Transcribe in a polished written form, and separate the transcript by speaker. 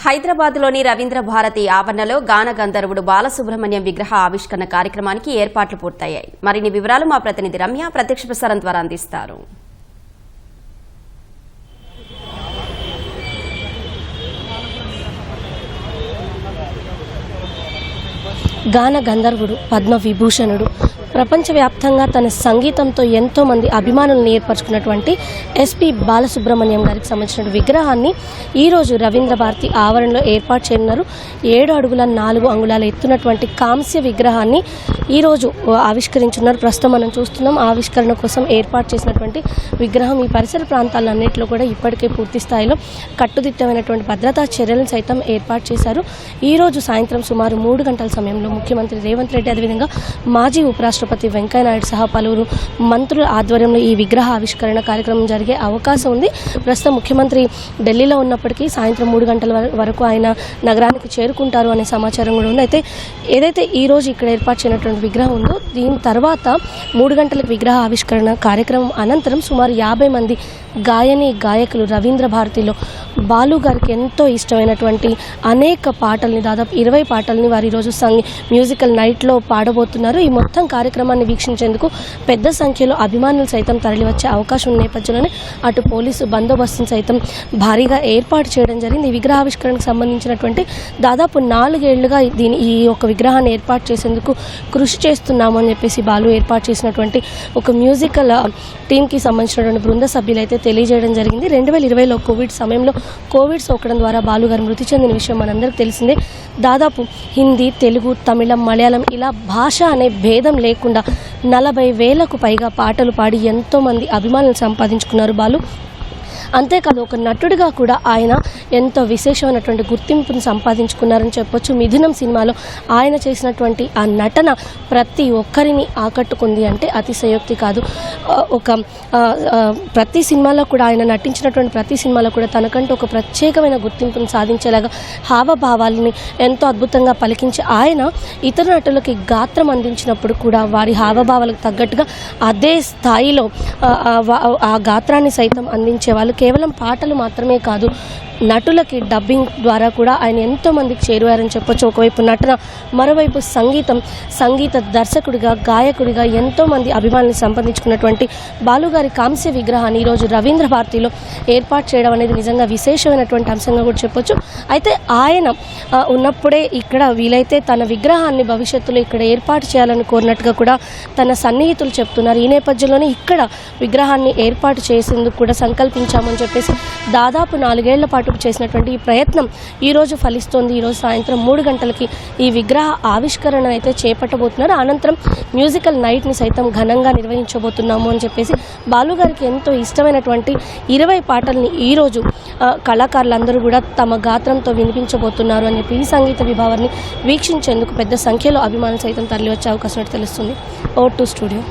Speaker 1: హైదరాబాద్లోని రవీంద్ర భారతి ఆవరణలో గాన గంధర్వుడు బాలసుబ్రహ్మణ్యం విగ్రహ ఆవిష్కరణ కార్యక్రమానికి ఏర్పాట్లు పూర్తయ్యాయి. మరిన్ని వివరాలు మా ప్రతినిధి రమ్య ప్రత్యక్ష ప్రసారం ద్వారా అందిస్తారు.
Speaker 2: గాన గంధర్వుడు, పద్మ విభూషణుడు, ప్రపంచవ్యాప్తంగా తన సంగీతంతో ఎంతో మంది అభిమానులను ఏర్పరచుకున్నటువంటి ఎస్పి బాలసుబ్రహ్మణ్యం గారికి సంబంధించిన విగ్రహాన్ని ఈరోజు రవీంద్ర భారతి ఆవరణలో ఏర్పాటు చేయనున్నారు. 7 అడుగుల 4 అంగుళాల ఎత్తున్నటువంటి కాంస్య విగ్రహాన్ని ఈరోజు ఆవిష్కరించున్నారు. ప్రస్తుతం మనం చూస్తున్నాం. ఆవిష్కరణ కోసం ఏర్పాటు చేసినటువంటి విగ్రహం ఈ పరిసర ప్రాంతాలన్నింటిలో కూడా ఇప్పటికే పూర్తి స్థాయిలో కట్టుదిట్టమైనటువంటి భద్రతా చర్యలను సైతం ఏర్పాటు చేశారు. ఈరోజు సాయంత్రం సుమారు 3 గంటల సమయంలో ముఖ్యమంత్రి రేవంత్ రెడ్డి, అదేవిధంగా మాజీ ఉపరాష్ట్రపతి వెంకయ్యనాయుడు సహా పలువురు మంత్రుల ఆధ్వర్యంలో ఈ విగ్రహ ఆవిష్కరణ కార్యక్రమం జరిగే అవకాశం ఉంది. ప్రస్తుతం ముఖ్యమంత్రి ఢిల్లీలో ఉన్నప్పటికీ సాయంత్రం 3 గంటల వరకు ఆయన నగరానికి చేరుకుంటారు అనే సమాచారం కూడా ఉంది. అయితే ఏదైతే ఈ రోజు ఇక్కడ ఏర్పాటు చేయనటువంటి విగ్రహం ఉందో దీని తర్వాత 3 గంటలకు విగ్రహ ఆవిష్కరణ కార్యక్రమం అనంతరం సుమారు 50 మంది గాయని గాయకులు రవీంద్ర భారతిలో బాలు గారికి ఎంతో ఇష్టమైనటువంటి అనేక పాటల్ని, దాదాపు 20 పాటల్ని వారు ఈరోజు మ్యూజికల్ నైట్లో పాడబోతున్నారు. ఈ మొత్తం కార్యక్రమాన్ని వీక్షించేందుకు పెద్ద సంఖ్యలో అభిమానులు సైతం తరలివచ్చే అవకాశం ఉన్న నేపథ్యంలోనే అటు పోలీసు బందోబస్తును సైతం భారీగా ఏర్పాటు చేయడం జరిగింది. ఈ విగ్రహావిష్కరణకు సంబంధించినటువంటి దాదాపు 4 ఏళ్లుగా ఈ యొక్క విగ్రహాన్ని ఏర్పాటు చేసేందుకు కృషి చేస్తున్నాము అని చెప్పేసి బాలు ఏర్పాటు చేసినటువంటి ఒక మ్యూజికల్ టీంకి సంబంధించినటువంటి బృంద సభ్యులు అయితే తెలియజేయడం జరిగింది. 2020లో కోవిడ్ సమయంలో కోవిడ్ సోకడం ద్వారా బాలు గారు మృతి చెందిన విషయం మనందరికీ తెలిసిందే. దాదాపు హిందీ, తెలుగు, తమిళం, మలయాళం ఇలా భాష అనే భేదం లేకుండా 40,000కు పైగా పాటలు పాడి ఎంతోమంది అభిమానులు సంపాదించుకున్నారు బాలు. అంతేకాదు ఒక నటుడిగా కూడా ఆయన ఎంతో విశేషమైనటువంటి గుర్తింపును సంపాదించుకున్నారని చెప్పొచ్చు. మిథునం సినిమాలో ఆయన చేసినటువంటి ఆ నటన ప్రతి ఒక్కరిని ఆకట్టుకుంది అంటే అతిశయోక్తి కాదు. ప్రతి సినిమాలో కూడా ఆయన నటించినటువంటి ప్రతి సినిమాలో కూడా తనకంటూ ఒక ప్రత్యేకమైన గుర్తింపును సాధించేలాగా హావభావాలని ఎంతో అద్భుతంగా పలికించి ఆయన ఇతర నటులకి గాత్రం అందించినప్పుడు కూడా వారి హావభావాలకు తగ్గట్టుగా అదే స్థాయిలో ఆ గాత్రాన్ని సైతం అందించేవాళ్ళు. కేవలం పాటలు మాత్రమే కాదు, నటులకి డబ్బింగ్ ద్వారా కూడా ఆయన ఎంతో మందికి చేరువారని చెప్పొచ్చు. ఒకవైపు నటన, మరోవైపు సంగీత దర్శకుడిగా, గాయకుడిగా ఎంతో మంది అభిమానులు సంపాదించుకున్నటువంటి బాలుగారి కాంస్య విగ్రహాన్ని ఈరోజు రవీంద్ర భారతిలో ఏర్పాటు చేయడం అనేది నిజంగా విశేషమైనటువంటి అంశంగా కూడా చెప్పొచ్చు. అయితే ఆయన ఉన్నప్పుడే ఇక్కడ వీలైతే తన విగ్రహాన్ని భవిష్యత్తులో ఇక్కడ ఏర్పాటు చేయాలని కోరినట్టుగా కూడా తన సన్నిహితులు చెప్తున్నారు. ఈ నేపథ్యంలోనే ఇక్కడ విగ్రహాన్ని ఏర్పాటు చేసేందుకు కూడా సంకల్పించామని చెప్పేసి దాదాపు 4 ఏళ్ల పాటు చేసినటువంటి ఈ ప్రయత్నం ఈరోజు ఫలిస్తోంది. ఈరోజు సాయంత్రం 3 గంటలకి ఈ విగ్రహ ఆవిష్కరణ అయితే చేపట్టబోతున్నారు. అనంతరం మ్యూజికల్ నైట్ని సైతం ఘనంగా నిర్వహించబోతున్నాము అని చెప్పేసి బాలుగారికి ఎంతో ఇష్టమైనటువంటి 20 పాటల్ని ఈరోజు కళాకారులందరూ కూడా తమ గాత్రంతో వినిపించబోతున్నారు అని చెప్పి ఈ సంగీత విభావాన్ని వీక్షించేందుకు పెద్ద సంఖ్యలో అభిమానులు సైతం తరలివచ్చే అవకాశం తెలుస్తుంది. Over to studio.